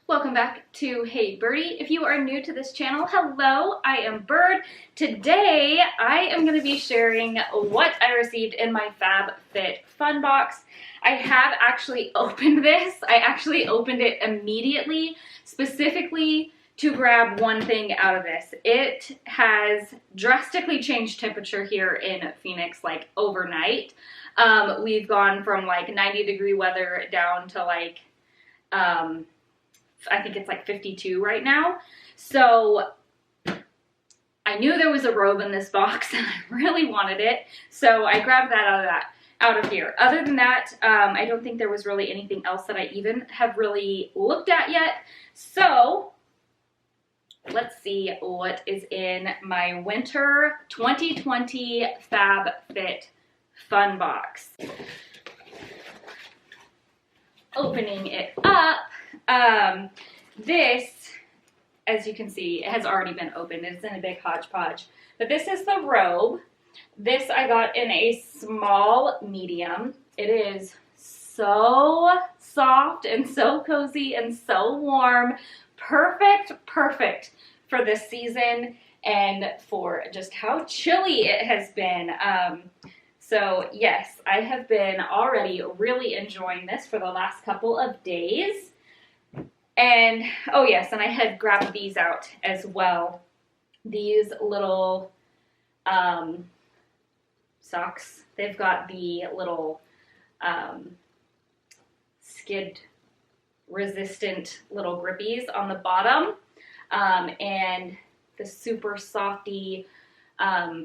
Welcome back to Hey Birdie. If you are new to this channel, hello, I am Bird. Today I am going to be sharing what I received in my FabFitFun box. I have actually opened this. I actually opened it immediately, specifically to grab one thing out of this. It has drastically changed temperature here in Phoenix, like overnight. We've gone from like 90-degree weather down to like I think it's like 52 right now. So I knew there was a Robe in this box and I really wanted it. So I grabbed that out of here. Other than that, I don't think there was really anything else that I even have really looked at yet. So let's see what is in my winter 2020 FabFitFun box. Opening it up. This, as you can see, it has already been opened. It's in a big hodgepodge. But this is the Robe. This I got in a small medium. It is so soft and so cozy and so warm. Perfect for this season and for just how chilly it has been. So yes, I have been already really enjoying this for the last couple of days. And, oh yes, and I had grabbed these out as well. These little socks. They've got the little skid resistant little grippies on the bottom. And the super softy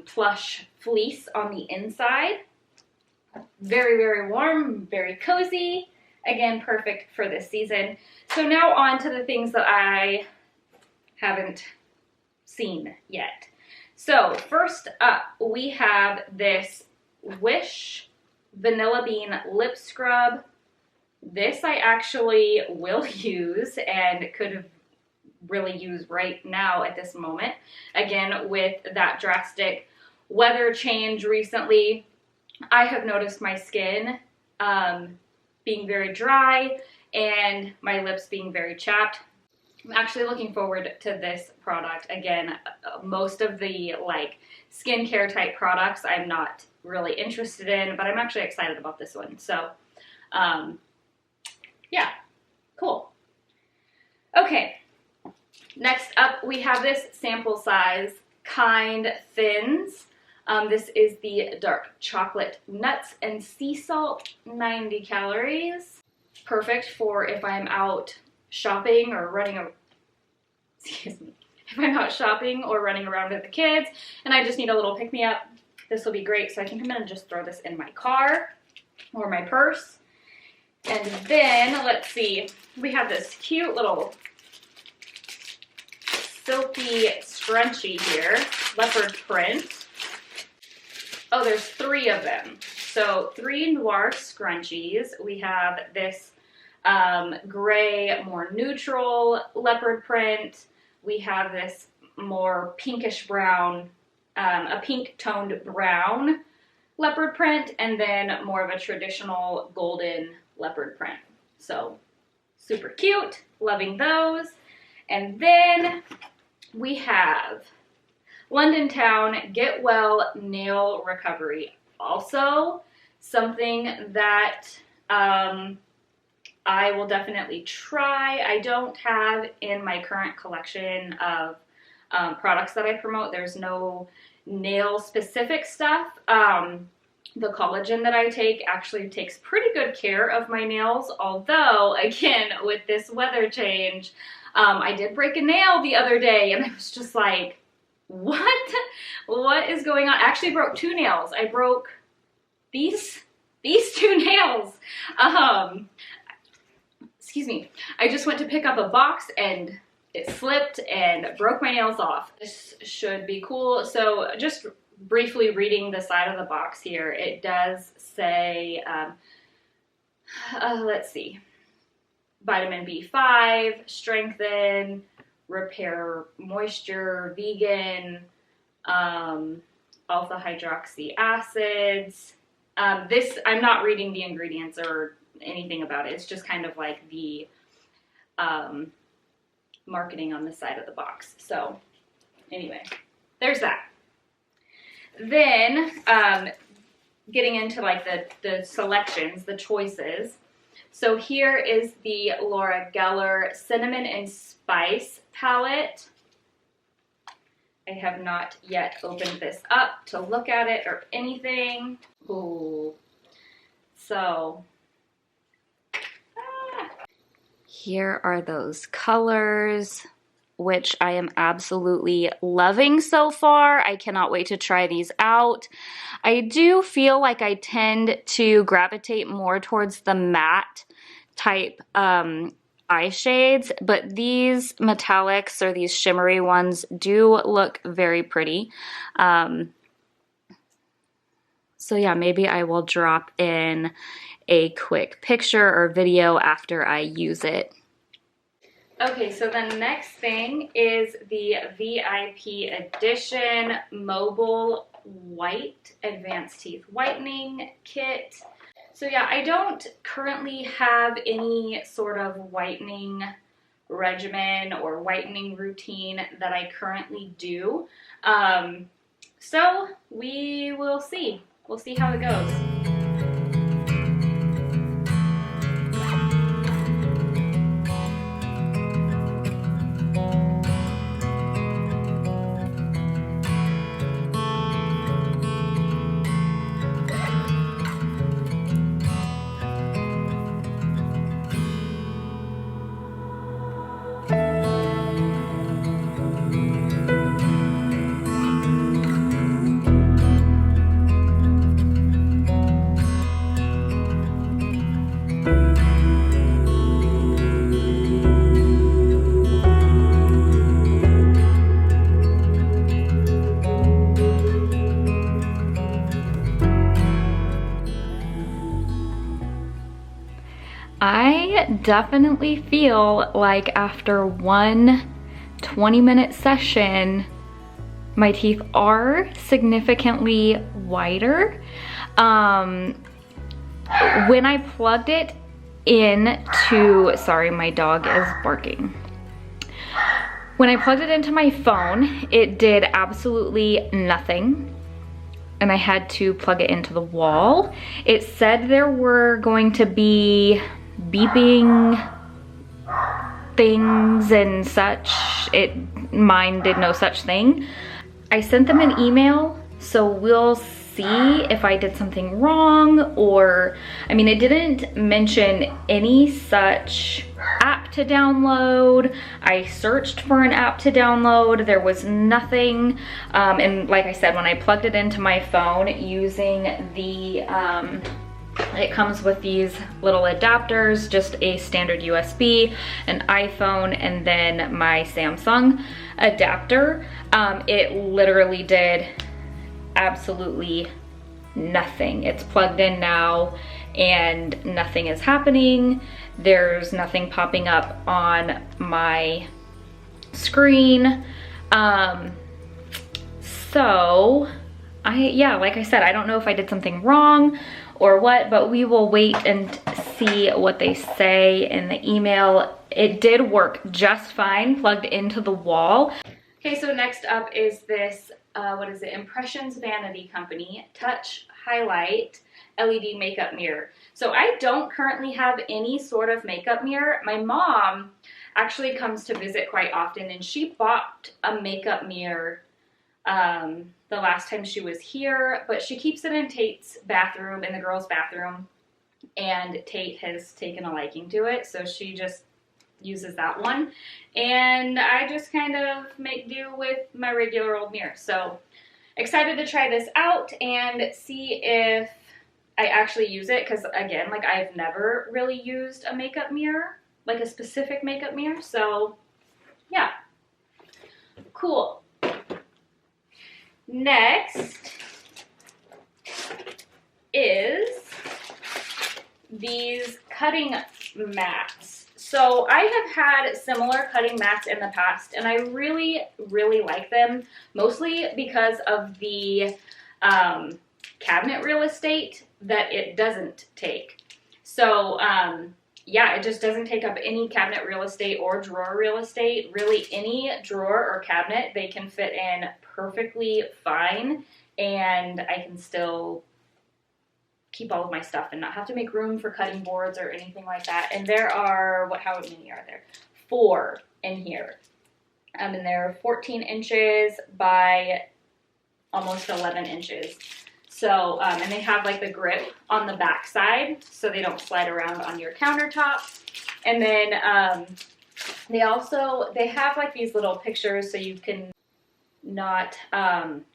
plush fleece on the inside. Very warm, very cozy. Again, perfect for this season. So now on to the things that I haven't seen yet. So first up, we have this Wish Vanilla Bean Lip Scrub. This I actually will use and could have really used right now at this moment. Again, with that drastic weather change recently, I have noticed my skin being very dry and my lips being very chapped. I'm actually looking forward to this product. Again, most of the like skincare type products I'm not really interested in, but I'm actually excited about this one. So yeah, cool. Okay, next up we have this sample size KindThins. This is the dark chocolate nuts and sea salt, 90 calories. Perfect for if I'm out shopping or running if I'm out shopping or running around with the kids and I just need a little pick-me-up. This will be great. So I think I'm gonna just throw this in my car or my purse. And then let's see, we have this cute little silky scrunchie here, leopard print. Oh, there's 3 of them. So 3 noir scrunchies. We have this gray, more neutral leopard print. We have this more pinkish brown, a pink toned brown leopard print, and then more of a traditional golden leopard print. So super cute, loving those. And then we have London Town Get Well Nail Recovery. Also something that I will definitely try. I don't have in my current collection of products that I promote. There's no nail specific stuff. The collagen that I take actually takes pretty good care of my nails. Although, again, with this weather change, I did break a nail the other day and I was just like, what is going on? I actually broke 2 nails. I broke these 2 nails. Excuse me. I just went to pick up a box and it slipped and broke my nails off. This should be cool. So just briefly reading the side of the box here, it does say, let's see, vitamin B5, strengthen, repair moisture, vegan, alpha hydroxy acids. This, I'm not reading the ingredients or anything about it. It's just kind of like the marketing on the side of the box. So anyway, there's that. Then getting into like the selections, the choices. So here is the Laura Geller Cinnamon and Spice palette. I have not yet opened this up to look at it or anything. Ooh. So, here are those colors, which I am absolutely loving so far. I cannot wait to try these out. I do feel like I tend to gravitate more towards the matte type eye shades, but these metallics or these shimmery ones do look very pretty. So yeah, maybe I will drop in a quick picture or video after I use it. Okay, so the next thing is the VIP Edition Mobile White Advanced Teeth Whitening Kit. So yeah, I don't currently have any sort of whitening regimen or whitening routine that I currently do. So we will see. We'll see how it goes. I definitely feel like after one 20-minute session, my teeth are significantly whiter. When I plugged it into, sorry, my dog is barking. When I plugged it into my phone, it did absolutely nothing. And I had to plug it into the wall. It said there were going to be beeping things and such. Mine did no such thing. I sent them an email, so we'll see if I did something wrong, or, I mean, it didn't mention any such app to download. I searched for an app to download, there was nothing. And like I said, when I plugged it into my phone using the, it comes with these little adapters, just a standard USB, an iPhone, and then my Samsung adapter. It literally did absolutely nothing. It's plugged in now and nothing is happening. There's nothing popping up on my screen. So yeah, like I said, I don't know if I did something wrong or what, but we will wait and see what they say in the email. It did work just fine, plugged into the wall. Okay, so next up is this, what is it, Impressions Vanity Company Touch Highlight LED Makeup Mirror. So I don't currently have any sort of makeup mirror. My mom actually comes to visit quite often, and she bought a makeup mirror the last time she was here, but she keeps it in Tate's bathroom, in the girls' bathroom, and Tate has taken a liking to it, so she just uses that one, and I just kind of make do with my regular old mirror. So excited to try this out and see if I actually use it, because again, like, I've never really used a makeup mirror, like a specific makeup mirror, so yeah, cool. Next is these cutting mats. So I have had similar cutting mats in the past, and I really, really like them, mostly because of the cabinet real estate that it doesn't take. So yeah, it just doesn't take up any cabinet real estate or drawer real estate. Really, any drawer or cabinet they can fit in perfectly fine, and I can still keep all of my stuff and not have to make room for cutting boards or anything like that. And there are, how many are there? 4 in here. And they're 14 inches by almost 11 inches. So, and they have like the grip on the back side so they don't slide around on your countertop. And then they have like these little pictures so you can not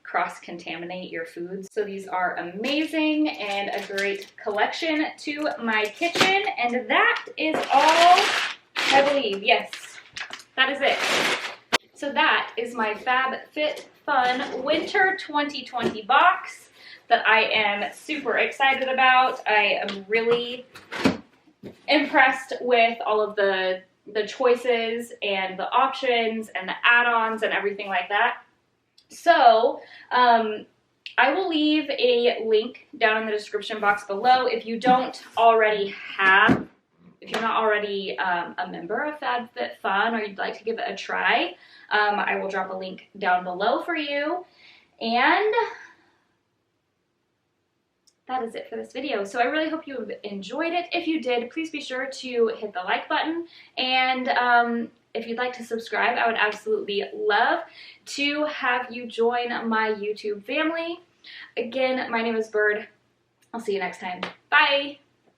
cross-contaminate your foods. So these are amazing and a great collection to my kitchen. And that is all, I believe. Yes, that is it. So that is my FabFitFun Winter 2020 box that I am super excited about. I am really impressed with all of the choices and the options and the add-ons and everything like that. So I will leave a link down in the description box below. If you don't already have, if you're not already a member of FabFitFun or you'd like to give it a try, I will drop a link down below for you. And that is it for this video. So I really hope you enjoyed it. If you did, please be sure to hit the like button. And if you'd like to subscribe, I would absolutely love to have you join my YouTube family. Again, my name is Bird. I'll see you next time. Bye!